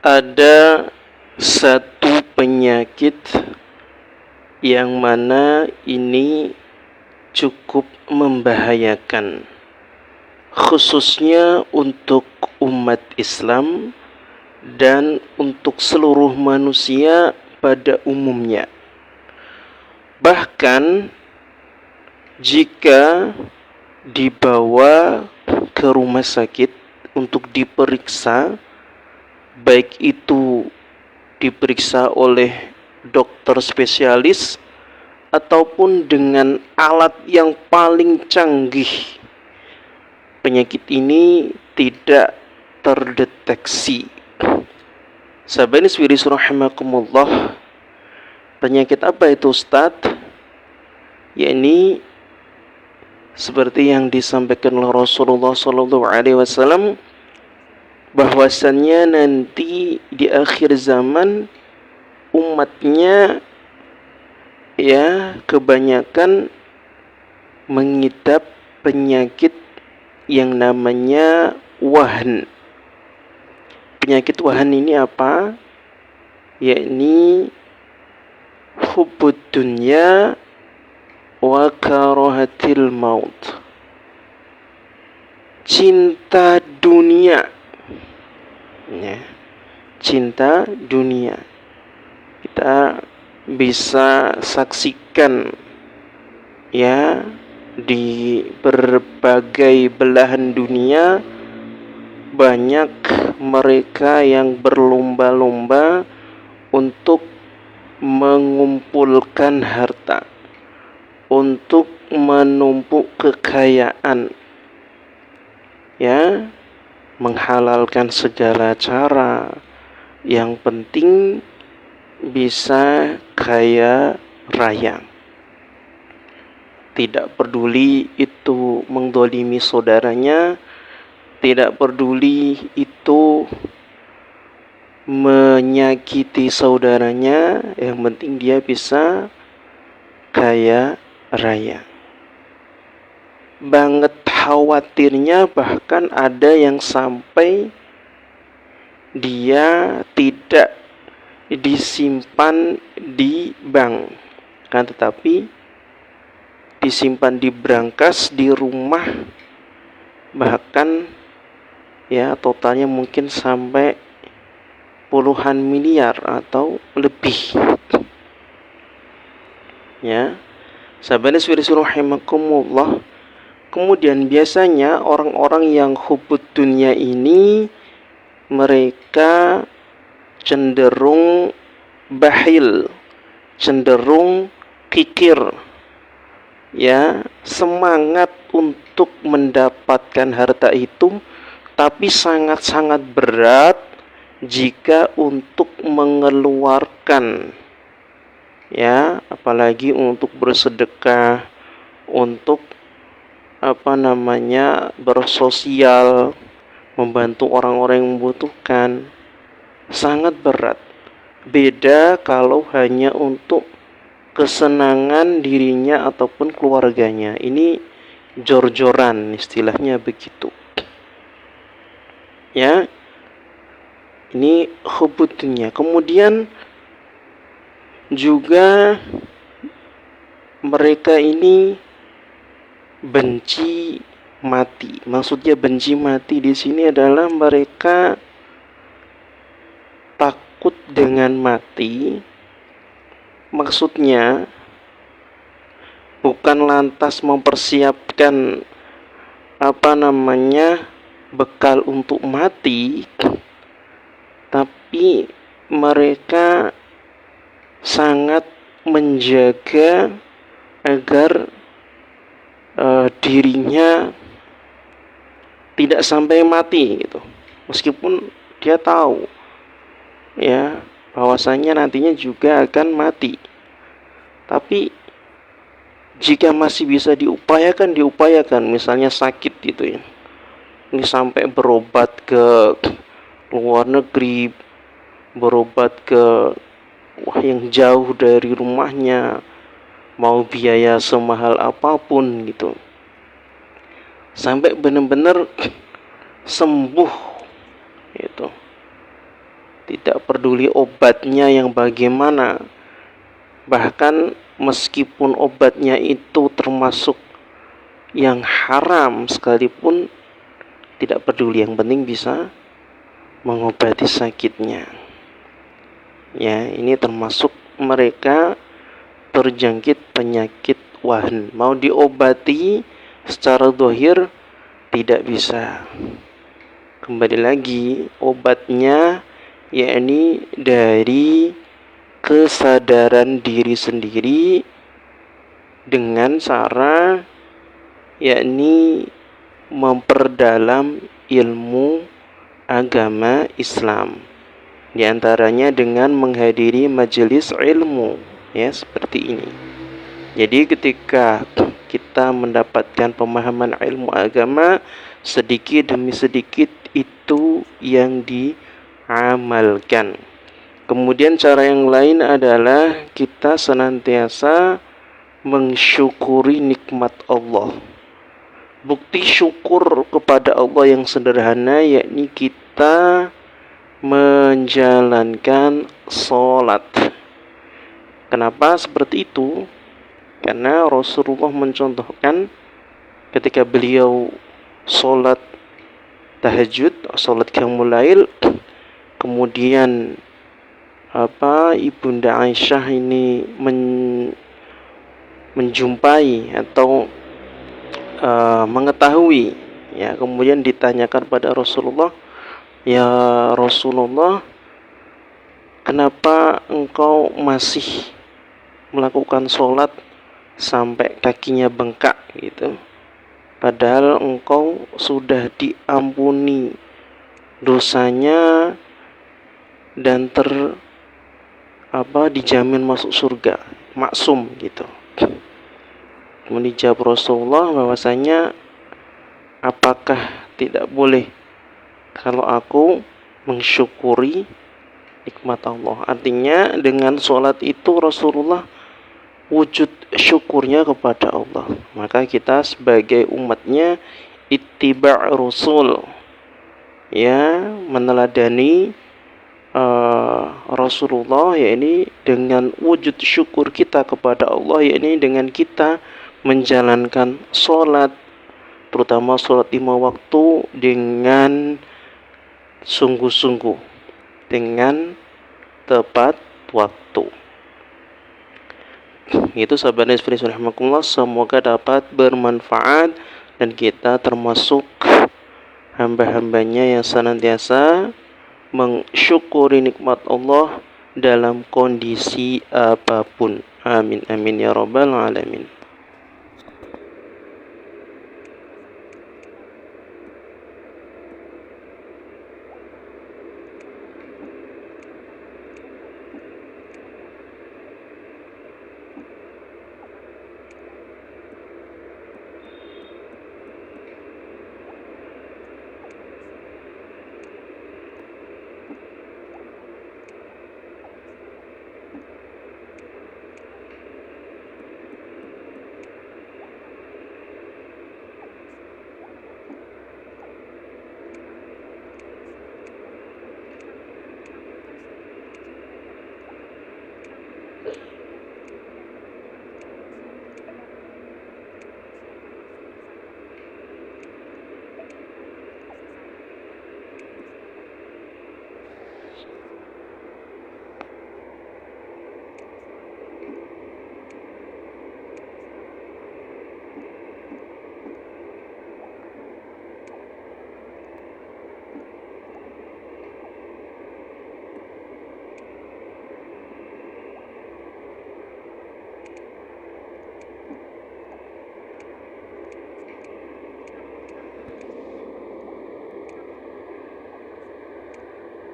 Ada satu penyakit yang mana ini cukup membahayakan, khususnya untuk umat Islam dan untuk seluruh manusia pada umumnya. Bahkan jika dibawa ke rumah sakit untuk diperiksa, baik itu diperiksa oleh dokter spesialis ataupun dengan alat yang paling canggih, penyakit ini tidak terdeteksi. Sahabat Iswiris rahimakumullah, penyakit apa itu Ustaz? Yakni seperti yang disampaikan oleh Rasulullah SAW, bahwasannya nanti di akhir zaman umatnya kebanyakan mengidap penyakit yang namanya wahan. Penyakit wahan ini apa? Yakni hubbud dunya wa karahatil maut. Cinta dunia. Cinta dunia. Kita bisa saksikan di berbagai belahan dunia banyak mereka yang berlomba-lomba untuk mengumpulkan harta, untuk menumpuk kekayaan, menghalalkan segala cara, yang penting bisa kaya raya. Tidak peduli itu mendolimi saudaranya, tidak peduli itu menyakiti saudaranya, yang penting dia bisa kaya raya. Banget khawatirnya bahkan ada yang sampai dia tidak disimpan di bank, tetapi disimpan di brankas di rumah, bahkan totalnya mungkin sampai puluhan miliar atau lebih. Sahabat rahimakumullah. Kemudian biasanya orang-orang yang hubud dunia ini mereka cenderung bahil, cenderung kikir, semangat untuk mendapatkan harta itu, tapi sangat-sangat berat jika untuk mengeluarkan, apalagi untuk bersedekah, untuk bersosial, membantu orang-orang yang membutuhkan, sangat berat. Beda kalau hanya untuk kesenangan dirinya ataupun keluarganya. Ini jor-joran, istilahnya begitu. Ini hubudnya. Kemudian juga mereka ini benci mati. Maksudnya benci mati di sini adalah mereka takut dengan mati. Maksudnya bukan lantas mempersiapkan bekal untuk mati, tapi mereka sangat menjaga agar dirinya tidak sampai mati gitu. Meskipun dia tahu bahwasanya nantinya juga akan mati, tapi jika masih bisa diupayakan, misalnya sakit gitu ini sampai berobat ke luar negeri, berobat ke yang jauh dari rumahnya, mau biaya semahal apapun gitu, sampai benar-benar sembuh gitu. tidak peduli obatnya yang bagaimana, bahkan meskipun obatnya itu termasuk yang haram sekalipun tidak peduli, yang penting bisa mengobati sakitnya. Ya, ini termasuk mereka terjangkit penyakit wahan. Mau diobati secara zahir tidak bisa. Kembali lagi, obatnya yakni dari kesadaran diri sendiri dengan cara yakni memperdalam ilmu agama Islam, di antaranya dengan menghadiri majelis ilmu, ya seperti ini. Jadi ketika kita mendapatkan pemahaman ilmu agama, sedikit demi sedikit itu yang diamalkan. Kemudian cara yang lain adalah kita senantiasa mensyukuri nikmat Allah. Bukti syukur kepada Allah yang sederhana yakni kita menjalankan sholat. Kenapa seperti itu? Karena Rasulullah mencontohkan ketika beliau sholat tahajud, sholat qiyamul lail, kemudian Ibunda Aisyah ini menjumpai atau mengetahui, ya, kemudian ditanyakan pada Rasulullah, ya Rasulullah, kenapa engkau masih melakukan sholat sampai kakinya bengkak gitu, padahal engkau sudah diampuni dosanya dan dijamin masuk surga, maksum gitu. Kemudian jawab Rasulullah bahwasanya, apakah tidak boleh kalau aku mensyukuri nikmat Allah? Artinya dengan sholat itu Rasulullah wujud syukurnya kepada Allah. Maka kita sebagai umatnya ittiba' Rasul, ya, meneladani Rasulullah, yakni dengan wujud syukur kita kepada Allah, yakni dengan kita menjalankan sholat, terutama sholat 5 waktu dengan sungguh-sungguh, dengan tepat waktu. Itu sahabat Nesfri rahimakumullah, semoga dapat bermanfaat dan kita termasuk hamba-hambanya yang senantiasa mensyukuri nikmat Allah dalam kondisi apapun. Amin amin ya rabbal alamin.